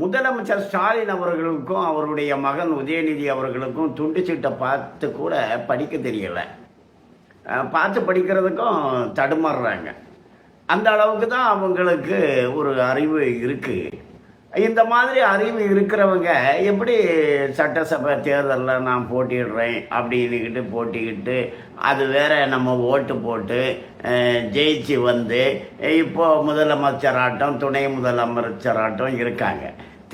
முதலமைச்சர் ஸ்டாலின் அவர்களுக்கும் அவருடைய மகன் உதயநிதி அவர்களுக்கும் துண்டு சீட்டை பார்த்து கூட படிக்க தெரியலை. பார்த்து படிக்கிறதுக்கும் தடுமாறுறாங்க. அந்த அளவுக்கு தான் அவங்களுக்கு ஒரு அறிவு இருக்குது. இந்த மாதிரி அறிவு இருக்கிறவங்க எப்படி சட்டசபை தேர்தலில் நான் போட்டிடுறேன் அப்படின்னுக்கிட்டு போட்டிக்கிட்டு அது வேற நம்ம ஓட்டு போட்டு ஜெயிச்சு வந்து இப்போது முதலமைச்சராட்டம் துணை முதலமைச்சராட்டம் இருக்காங்க.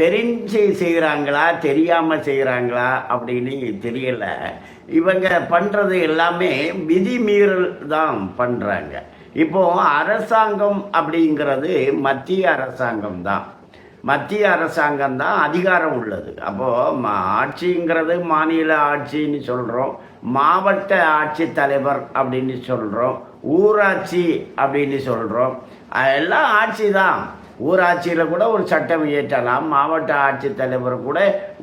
தெரிஞ்சு செய்கிறாங்களா தெரியாமல் செய்கிறாங்களா அப்படின்னு தெரியலை. இவங்க பண்ணுறது எல்லாமே விதிமீறல் தான் பண்ணுறாங்க. இப்போது அரசாங்கம் அப்படிங்கிறது மத்திய அரசாங்கம் தான். மத்திய அரசாங்கம் தான் அதிகாரம் உள்ளது. அப்போது ஆட்சிங்கிறது மாநில ஆட்சின்னு சொல்கிறோம், மாவட்ட ஆட்சித்தலைவர் அப்படின்னு சொல்கிறோம், ஊராட்சி அப்படின்னு சொல்கிறோம். எல்லாம் ஆட்சி தான். ஊராட்சியில் கூட ஒரு சட்டம் இயற்றலாம், மாவட்ட ஆட்சித்தலைவர் கூட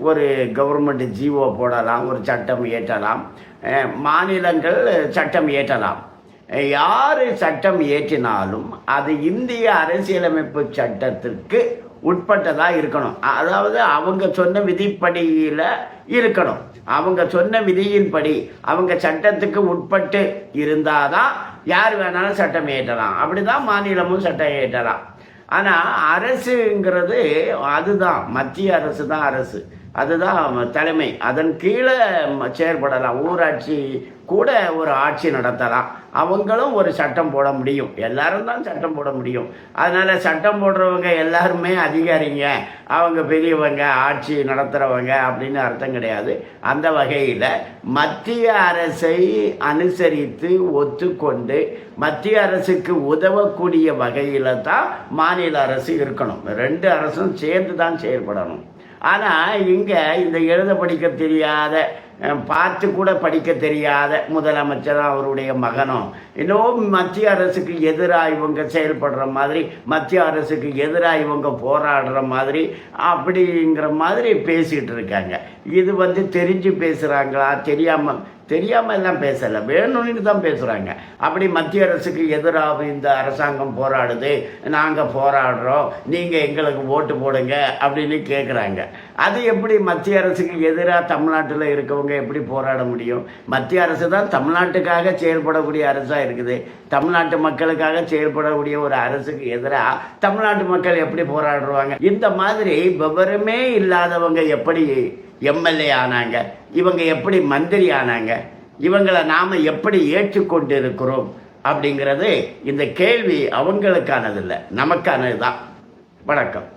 ஒரு கவர்மெண்ட் ஜிஓ போடலாம், ஒரு சட்டம் இயற்றலாம், மாநிலங்கள் சட்டம் இயற்றலாம். யார் சட்டம் இயற்றினாலும் அது இந்திய அரசியலமைப்பு சட்டத்திற்கு உட்பட்டதாக இருக்கணும். அதாவது அவங்க சொன்ன விதிப்படியில் இருக்கணும். அவங்க சொன்ன விதியின்படி அவங்க சட்டத்துக்கு உட்பட்டு இருந்தால் தான் யார் வேணாலும் சட்டம் இயற்றலாம். அப்படி தான் மாநிலமும் சட்டம் இயற்றலாம். ஆனால் அரசுங்கிறது அதுதான், மத்திய அரசு தான் அரசு, அதுதான் தலைமை. அதன் கீழே செயற்படலாம். ஊராட்சி கூட ஒரு ஆட்சி நடத்தலாம், அவங்களும் ஒரு சட்டம் போட முடியும். எல்லாரும் தான் சட்டம் போட முடியும். அதனால் சட்டம் போடுறவங்க எல்லாருமே அதிகாரிங்க, அவங்க பெரியவங்க, ஆட்சி நடத்துகிறவங்க அப்படின்னு அர்த்தம் கிடையாது. அந்த வகையில் மத்திய அரசை அனுசரித்து ஒத்துக்கொண்டு மத்திய அரசுக்கு உதவக்கூடிய வகையில் தான் மாநில அரசு இருக்கணும். ரெண்டு அரசும் சேர்ந்து தான் செயல்படணும். ஆனால் இங்கே இந்த எழுத படிக்க தெரியாத, பார்த்து கூட படிக்க தெரியாத முதலமைச்சரும் அவருடைய மகனும் இன்னும் மத்திய அரசுக்கு எதிராக இவங்க செயல்படுற மாதிரி, மத்திய அரசுக்கு எதிராக இவங்க போராடுற மாதிரி அப்படிங்கிற மாதிரி பேசிகிட்டு இருக்காங்க. இது தெரிஞ்சு பேசுகிறாங்களா தெரியாமல் எல்லாம் பேசலை, வேணும்னு தான் பேசுகிறாங்க. அப்படி மத்திய அரசுக்கு எதிராக இந்த அரசாங்கம் போராடுது, நாங்கள் போராடுறோம், நீங்கள் எங்களுக்கு ஓட்டு போடுங்க அப்படின்னு கேட்குறாங்க. அது எப்படி மத்திய அரசுக்கு எதிராக தமிழ்நாட்டில் இருக்கவங்க எப்படி போராட முடியும்? மத்திய அரசு தான் தமிழ்நாட்டுக்காக செயல்படக்கூடிய அரசாக இருக்குது. தமிழ்நாட்டு மக்களுக்காக செயல்படக்கூடிய ஒரு அரசுக்கு எதிராக தமிழ்நாட்டு மக்கள் எப்படி போராடுவாங்க? இந்த மாதிரி விவரமே இல்லாதவங்க எப்படி எம்எல்ஏ ஆனாங்க? இவங்க எப்படி மந்திரி ஆனாங்க? இவங்களை நாம் எப்படி ஏற்றுக்கொண்டு இருக்கிறோம் அப்படிங்கிறது இந்த கேள்வி அவங்களுக்கானதில்லை, நமக்கானது தான். வணக்கம்.